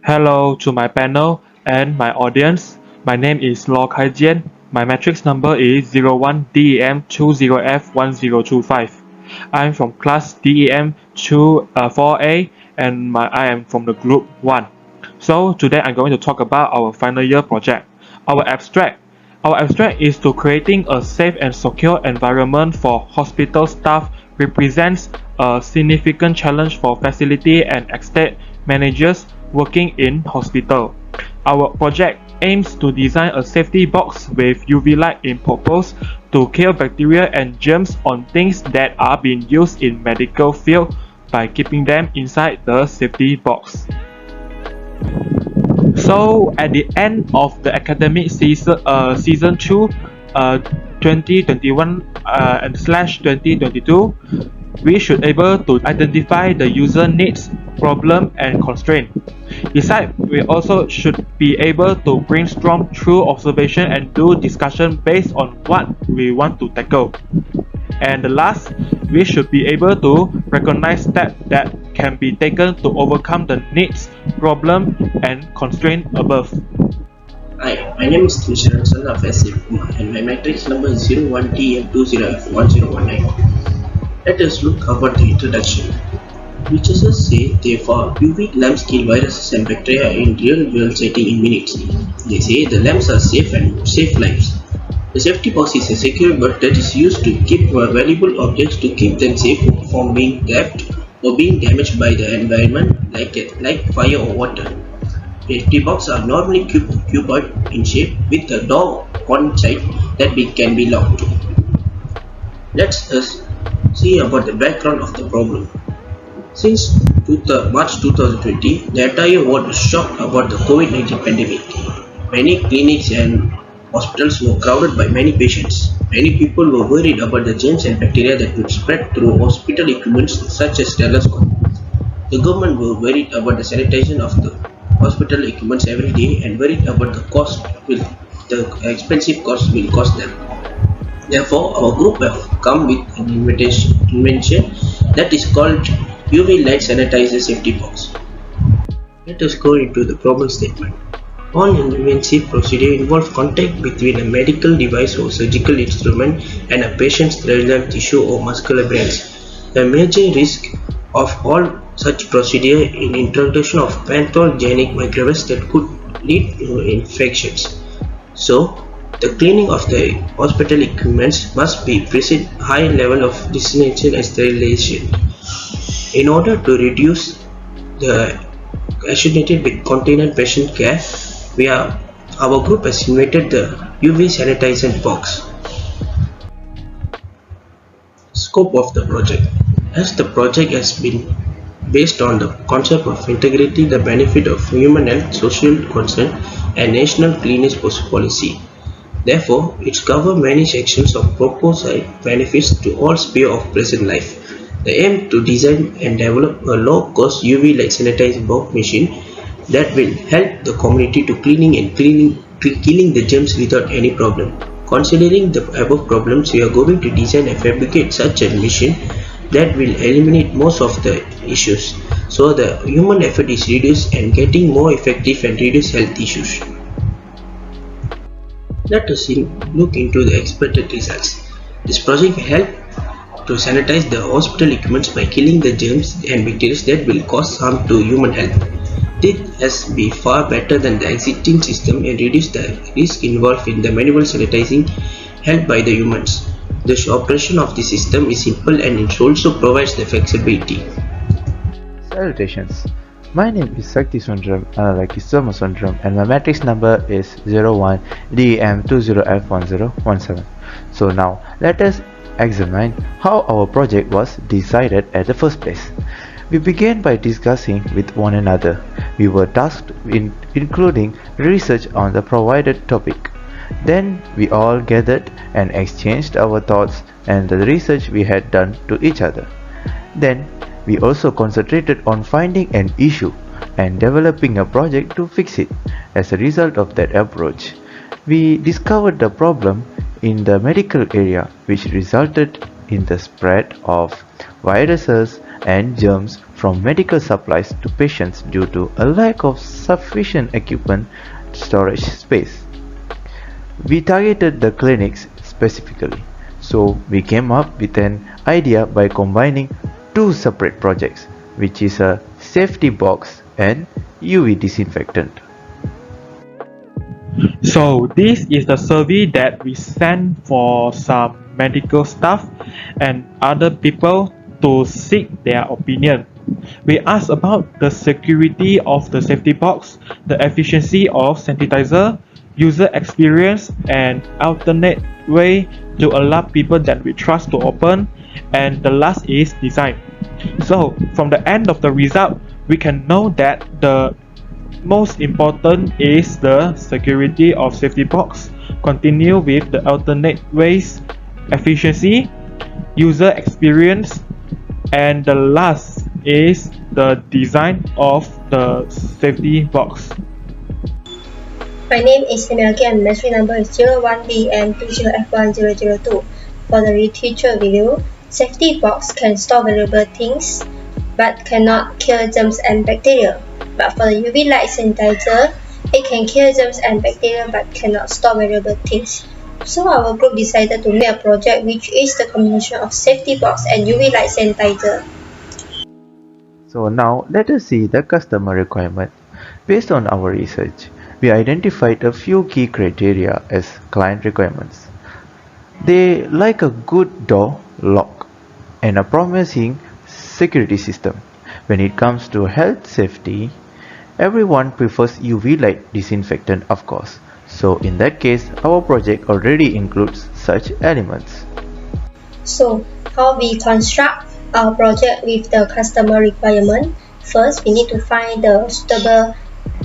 Hello to my panel and my audience. My name is Lo Kai Jian. My matrix number is 01DEM20F1025. I'm from class DEM4A and I am from the group 1. So today I'm going to talk about our final year project. Our abstract. Our abstract is to creating a safe and secure environment for hospital staff represents a significant challenge for facility and estate managers working in hospital. Our project aims to design a safety box with UV light in purpose to kill bacteria and germs on things that are being used in medical field by keeping them inside the safety box. So at the end of the academic season, season 2, 2021 and /2022, we should able to identify the user needs, problem and constraint. Besides, we also should be able to brainstorm through observation and do discussion based on what we want to tackle. And the last, we should be able to recognize steps that can be taken to overcome the needs, problem and constraint above. Hi, my name is Kishan, son of Sesi, and my matrix number is 01TM20F1019. Let us look about the introduction. Researchers say therefore UV lamps kill viruses and bacteria in real-world setting in minutes. They say the lamps are safe and save lives. The safety box is a secure box that is used to keep valuable objects to keep them safe from being tapped or being damaged by the environment like fire or water. Safety boxes are normally cuboid in shape with a door on side that can be locked. Let us see about the background of the problem. Since March 2020, the entire world was shocked about the COVID-19 pandemic. Many clinics and hospitals were crowded by many patients. Many people were worried about the germs and bacteria that would spread through hospital equipment such as stethoscope. The government were worried about the sanitation of the hospital equipment every day and worried about the expensive cost will cost them. Therefore, our group have come with an invention that is called UV light sanitizer safety box. Let us go into the problem statement. All invasive procedure involve contact between a medical device or surgical instrument and a patient's cellular tissue or muscular brains. The major risk of all such procedure in introduction of pathogenic microbes that could lead to infections. So, the cleaning of the hospital equipment must be precede high level of disinfection and sterilization. In order to reduce the associated with continued patient care, our group has invented the UV sanitizer box. Scope of the project. As the project has been based on the concept of integrating the benefit of human health, social concern and national cleanliness policy. Therefore, it covers many sections of proposed benefits to all spheres of present life. The aim to design and develop a low-cost UV light sanitizer box machine that will help the community to killing the germs without any problem. Considering the above problems, we are going to design and fabricate such a machine that will eliminate most of the issues, so the human effort is reduced and getting more effective and reduce health issues. Let us look into the expected results. This project will help to sanitize the hospital equipment by killing the germs and bacteria that will cause harm to human health. This has been far better than the existing system and reduce the risk involved in the manual sanitizing held by the humans. The operation of the system is simple and it also provides the flexibility. Salutations. My name is Sakti Sundram, Anaraki Sundram, and my matrix number is 01DEM20F1017. So now let us examine how our project was decided at the first place. We began by discussing with one another. We were tasked in including research on the provided topic. Then we all gathered and exchanged our thoughts and the research we had done to each other. Then we also concentrated on finding an issue and developing a project to fix it. As a result of that approach, we discovered the problem in the medical area, which resulted in the spread of viruses and germs from medical supplies to patients due to a lack of sufficient equipment storage space. We targeted the clinics specifically, so we came up with an idea by combining two separate projects, which is a safety box and UV disinfectant. So this is the survey that we sent for some medical staff and other people to seek their opinion. We asked about the security of the safety box, the efficiency of sanitizer, user experience, and alternate way to allow people that we trust to open, and the last is design. So from the end of the result, we can know that the most important is the security of safety box, continue with the alternate ways, efficiency, user experience, and the last is the design of the safety box. My name is Semelki and industry number is 01DEM4A20F1002. For the literature review, safety box can store valuable things but cannot kill germs and bacteria. But for the UV light sanitizer, it can kill germs and bacteria but cannot store valuable things. So our group decided to make a project which is the combination of safety box and UV light sanitizer. So now let us see the customer requirement. Based on our research, we identified a few key criteria as client requirements. They like a good door lock and a promising security system. When it comes to health safety, everyone prefers UV light disinfectant, of course. So in that case, our project already includes such elements. So how we construct our project with the customer requirement? First, we need to find the suitable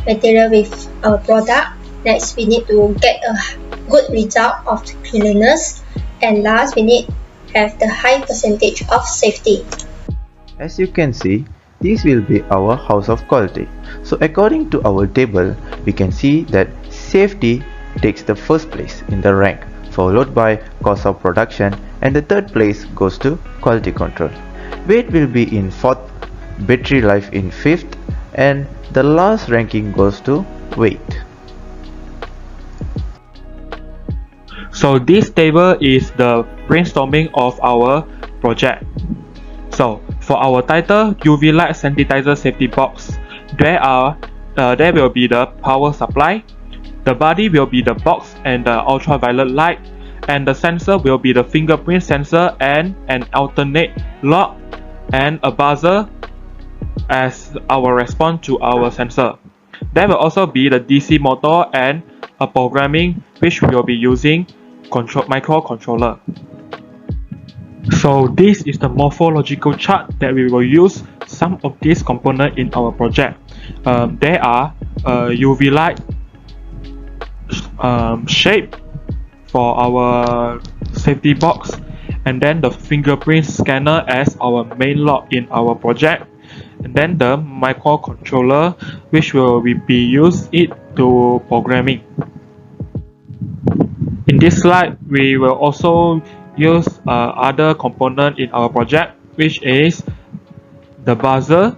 material with our product. Next, we need to get a good result of cleanliness. And last, we need to have the high percentage of safety. As you can see, this will be our house of quality. So according to our table, we can see that safety takes the first place in the rank, followed by cost of production, and the third place goes to quality control. Weight will be in 4th, battery life in 5th, and the last ranking goes to weight. So this table is the brainstorming of our project. So for our title, UV light sanitizer safety box, there will be the power supply, the body will be the box and the ultraviolet light, and the sensor will be the fingerprint sensor and an alternate lock and a buzzer as our response to our sensor. There will also be the DC motor and a programming which we will be using microcontroller. So this is the morphological chart that we will use some of these components in our project. There are UV light shape for our safety box, and then the fingerprint scanner as our main lock in our project, and then the microcontroller which will be used it to programming. In this slide, we will also use other component in our project, which is the buzzer,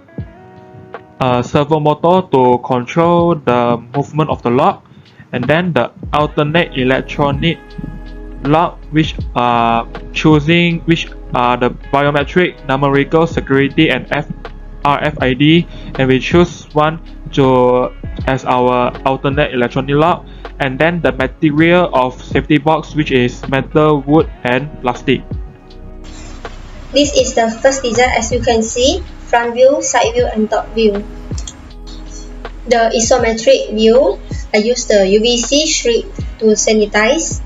servo motor to control the movement of the lock, and then the alternate electronic lock which are the biometric, numerical, security, and RFID, and we choose one as our alternate electronic lock, and then the material of safety box which is metal, wood, and plastic. This is the first design. As you can see, front view, side view, and top view. The isometric view, I use the UVC strip to sanitize.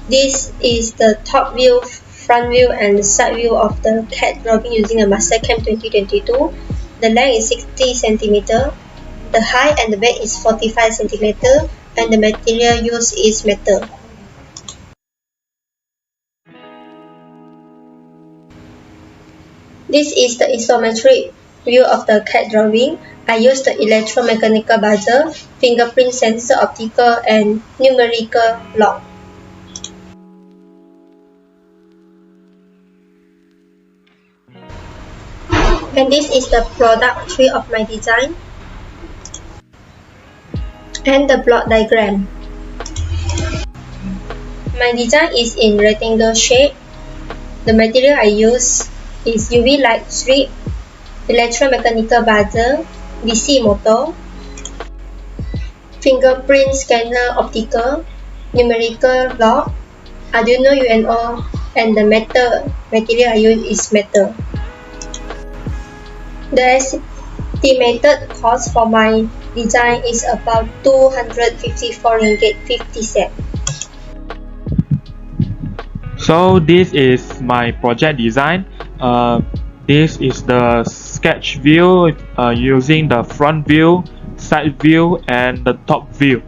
This is the top view, front view, and the side view of the CAD drawing using a Mastercam 2022. The length is 60 cm, the height and the weight is 45 cm, and the material used is metal. This is the isometric view of the CAD drawing. I use the electromechanical buzzer, fingerprint sensor, optical, and numerical lock. And this is the product tree of my design and the block diagram. My design is in rectangle shape. The material I use is UV light strip, electromechanical buzzer, DC motor, fingerprint scanner optical, numerical lock, Arduino UNO, and the material I use is metal. The estimated cost for my design is about 254 ringgit 50 cents. So this is my project design. This is the sketch view using the front view, side view, and the top view.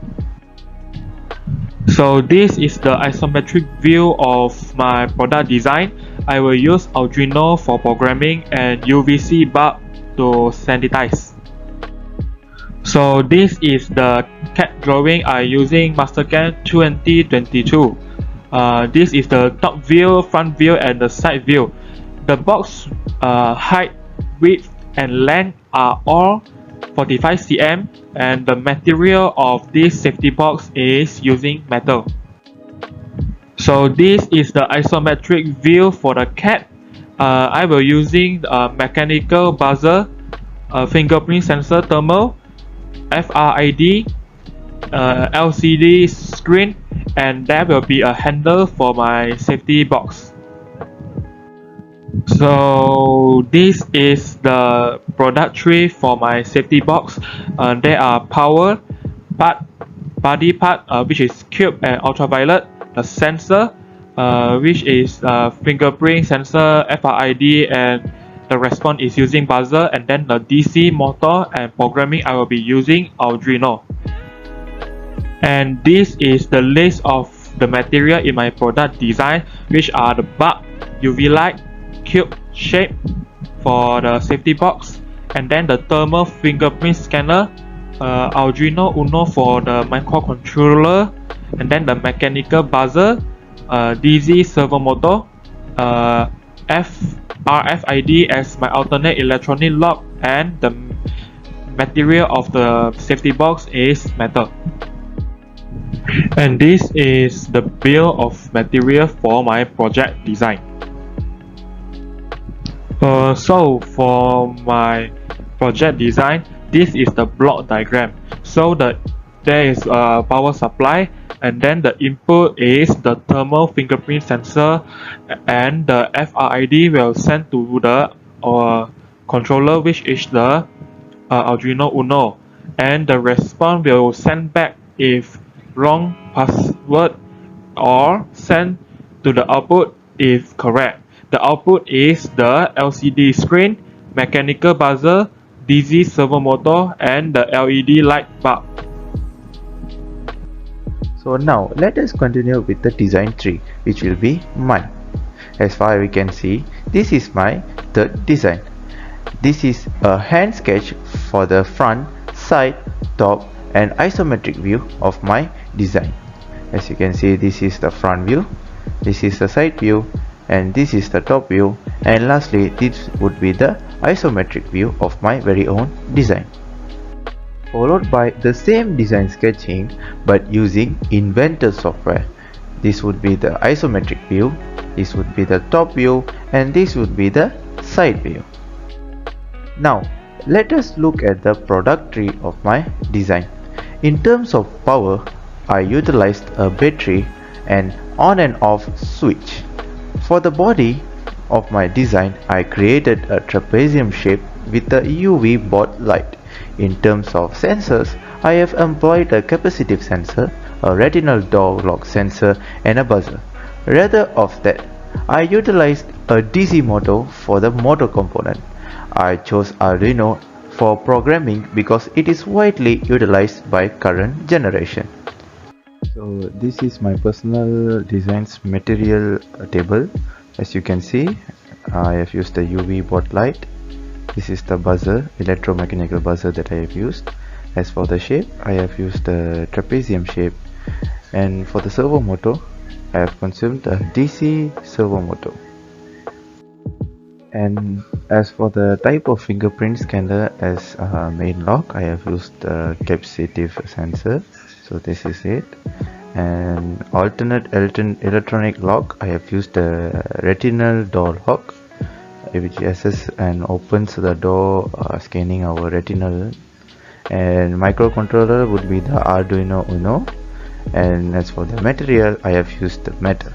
So this is the isometric view of my product design. I will use Arduino for programming and UVC bulb to sanitize. So this is the CAD drawing I using Mastercam 2022. This is the top view, front view, and the side view. The box height, width, and length are all 45 cm, and the material of this safety box is using metal. So this is the isometric view for the CAD. I will using a mechanical buzzer, a fingerprint sensor thermal, FRID, LCD screen, and there will be a handle for my safety box. So this is the product tree for my safety box. There are power part, body part, which is cube and ultraviolet, the sensor, which is fingerprint sensor, FRID, and the response is using buzzer, and then the DC motor and programming I will be using Arduino. And this is the list of the material in my product design, which are the bulb, UV light, cube shape for the safety box, and then the thermal fingerprint scanner, Arduino Uno for the microcontroller, and then the mechanical buzzer, DC servo motor, RFID as my alternate electronic lock, and the material of the safety box is metal. And this is the bill of material for my project design. So for my project design, this is the block diagram. So there is a power supply, and then the input is the thermal fingerprint sensor, and the FRID will send to the controller, which is the Arduino Uno, and the response will send back if wrong password, or send to the output if correct. The output is the LCD screen, mechanical buzzer, DC servo motor, and the LED light bulb. So now let us continue with the design tree, which will be mine. As far as we can see, this is my third design. This is a hand sketch for the front, side, top, and isometric view of my design. As you can see, this is the front view, this is the side view, and this is the top view, and lastly this would be the isometric view of my very own design, followed by the same design sketching but using Inventor software. This would be the isometric view, this would be the top view, and this would be the side view. Now let us look at the product tree of my design. In terms of power, I utilized a battery and on and off switch. For the body of my design, I created a trapezium shape with a UV baud light. In terms of sensors, I have employed a capacitive sensor, a retinal door lock sensor, and a buzzer. Rather of that, I utilized a DC motor for the motor component. I chose Arduino for programming because it is widely utilized by current generation. So this is my personal designs material table. As you can see, I have used the UV baud light. This is the buzzer, electromechanical buzzer that I have used. As for the shape, I have used the trapezium shape, and for the servo motor, I have consumed the DC servo motor. And as for the type of fingerprint scanner as main lock, I have used the capacitive sensor, so this is it. And alternate electronic lock, I have used the retinal door lock, which accesses and opens the door scanning our retinal. And microcontroller would be the Arduino Uno. And as for the material, I have used the metal.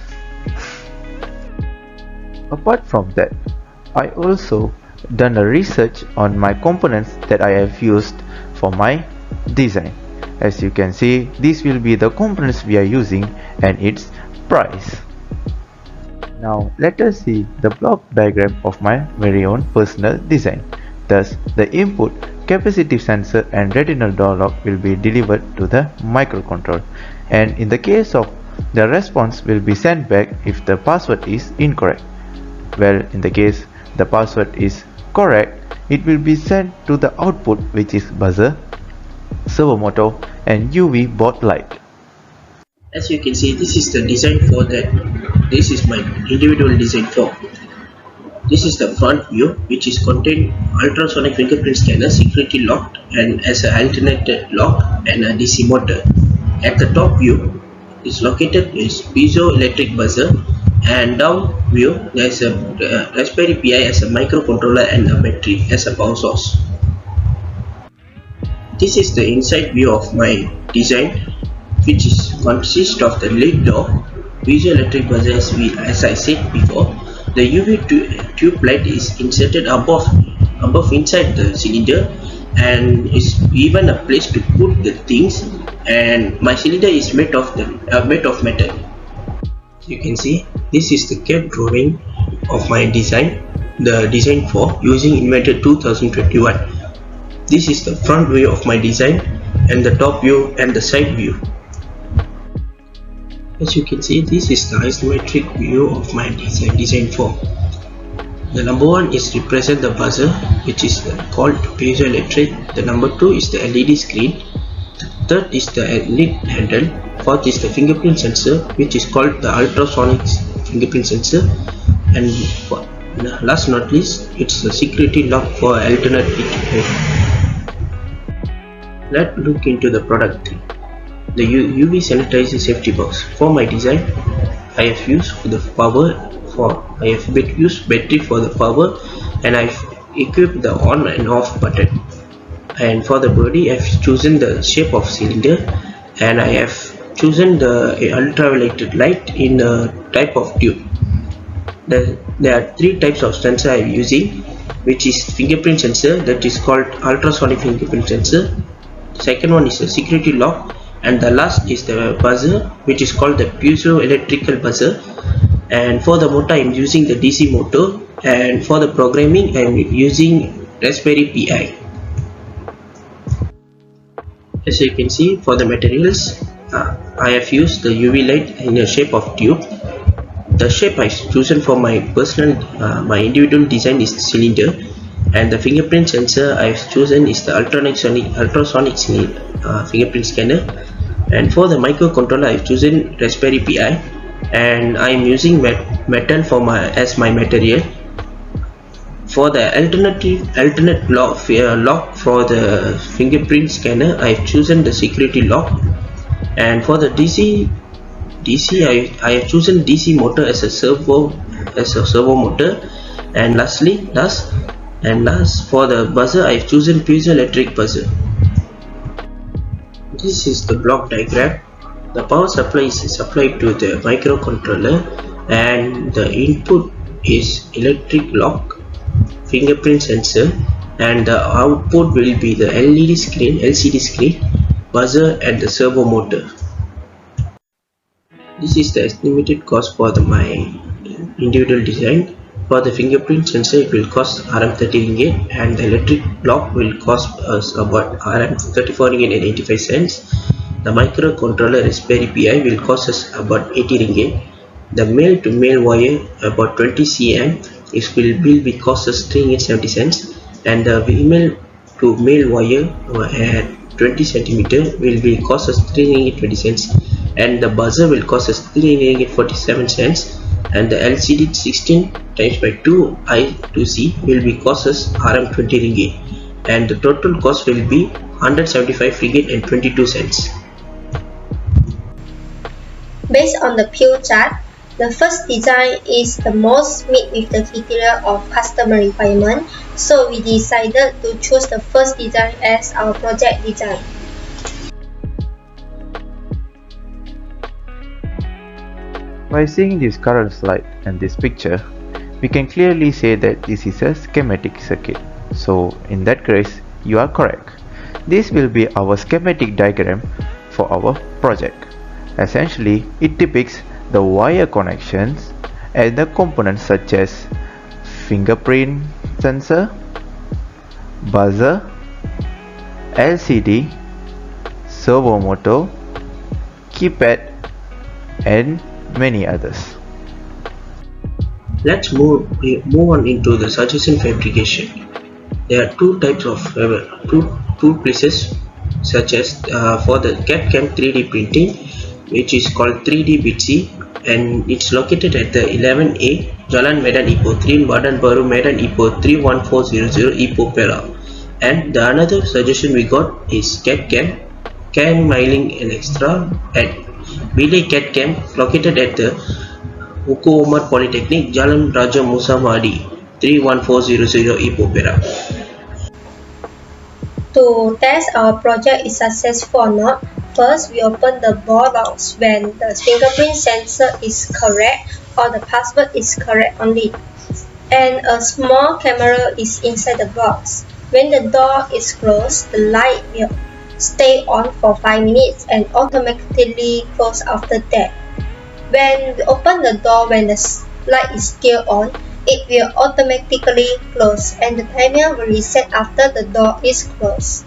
Apart from that, I also done a research on my components that I have used for my design. As you can see, these will be the components we are using and its price. Now let us see the block diagram of my very own personal design. Thus, the input, capacitive sensor and retinal door lock will be delivered to the microcontroller, and in the case of the response will be sent back if the password is incorrect. Well, in the case the password is correct, it will be sent to the output, which is buzzer, servo motor and UV baud light. As you can see, this is the design for that. This is my individual design for. This is the front view, which is contain ultrasonic fingerprint scanner, security locked and as an alternate lock and a DC motor. At the top view is located is piezoelectric buzzer, and down view there is a Raspberry Pi as a microcontroller and a battery as a power source. This is the inside view of my design, which consists of the lid door, piezoelectric buzzer as I said before. The UV tube light is inserted above inside the cylinder, and is even a place to put the things. And my cylinder is made of metal. You can see this is the CAD drawing of my design, the design for using Inventor 2021. This is the front view of my design and the top view and the side view. As you can see, this is the isometric view of my design for. The number 1 is represent the buzzer, which is called piezoelectric. The number 2 is the LED screen. Third is the lid handle. Fourth is the fingerprint sensor, which is called the ultrasonic fingerprint sensor. And last not least, it's the security lock for alternate bit. Let's look into the product. The UV sanitizer safety box. For my design, I have used used battery for the power, and I've equipped the on and off button. And for the body, I've chosen the shape of cylinder, and I have chosen the ultraviolet light in a type of tube. There are 3 types of sensor I am using, which is fingerprint sensor, that is called ultrasonic fingerprint sensor. The second one is the security lock, and the last is the buzzer, which is called the piezoelectrical buzzer. And for the motor, I am using the DC motor, and for the programming, I am using Raspberry Pi. As you can see, for the materials, I have used the UV light in a shape of tube. The shape I chosen for my my individual design is the cylinder, and the fingerprint sensor I have chosen is the ultrasonic fingerprint scanner. And for the microcontroller, I have chosen Raspberry Pi, and I am using metal as my material. For the alternate lock for the fingerprint scanner, I have chosen the security lock. And for the DC, I have chosen DC motor as a servo motor. And last for the buzzer, I have chosen piezoelectric buzzer. This is the block diagram. The power supply is supplied to the microcontroller, and the input is electric lock, fingerprint sensor, and the output will be the LCD screen, buzzer and the servo motor. This is the estimated cost for my individual design. For the fingerprint sensor, it will cost Rm 30 ringgit, and the electric lock will cost us about Rm 34 ringgit and 85 cents. The microcontroller Raspberry Pi will cost us about 80 ringgit. The male to male wire about 20 cm will be cost us 3 ringgit 70 cents, and the female to male wire at 20 cm will be cost us 3 ringgit 20 cents, and the buzzer will cost us 3 ringgit 47 cents. and the LCD 16 times by 2 I to C will be causes Rm20 ringgit, and the total cost will be 175 ringgit and 22 cents. Based on the pugh chart, the first design is the most meet with the criteria of customer requirement, so we decided to choose the first design as our project design. By seeing this current slide and this picture, we can clearly say that this is a schematic circuit. So in that case, you are correct. This will be our schematic diagram for our project. Essentially, it depicts the wire connections and the components such as fingerprint sensor, buzzer, LCD, servo motor, keypad, and many others. Let's move on into the suggestion fabrication. There are two types of two places, such as for the CAD/CAM 3D printing, which is called 3D Bitsy, and it's located at the 11A Jalan Medan Ipoh 3, Badan Baru Medan Ipoh 31400 Ipoh Perak. And the another suggestion we got is CAD/CAM CAM Miling and Extra at Bilay CAD/CAM located at the Huko Umar Polytechnic, Jalan Raja Musa Mahdi 31400 Ipoh Perak. To test our project is successful or not, first we open the ball box when the fingerprint sensor is correct or the password is correct only. And a small camera is inside the box. When the door is closed, the light will stay on for 5 minutes and automatically close after that. When we open the door when the light is still on, it will automatically close and the timer will reset after the door is closed.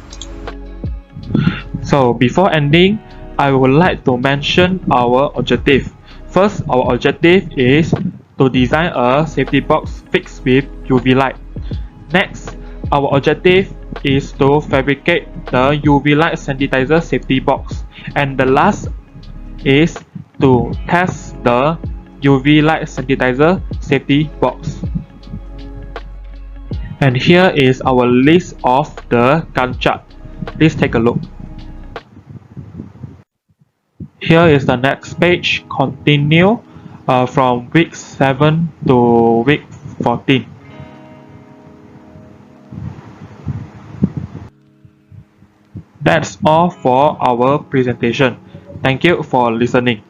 So before ending, I would like to mention our objective. First, our objective is to design a safety box fixed with UV light. Next, our objective is to fabricate the UV light sanitizer safety box. And the last is to test the UV light sanitizer safety box. And here is our list of the Gantt chart. Please take a look. Here is the next page, continue from week 7 to week 14. That's all for our presentation. Thank you for listening.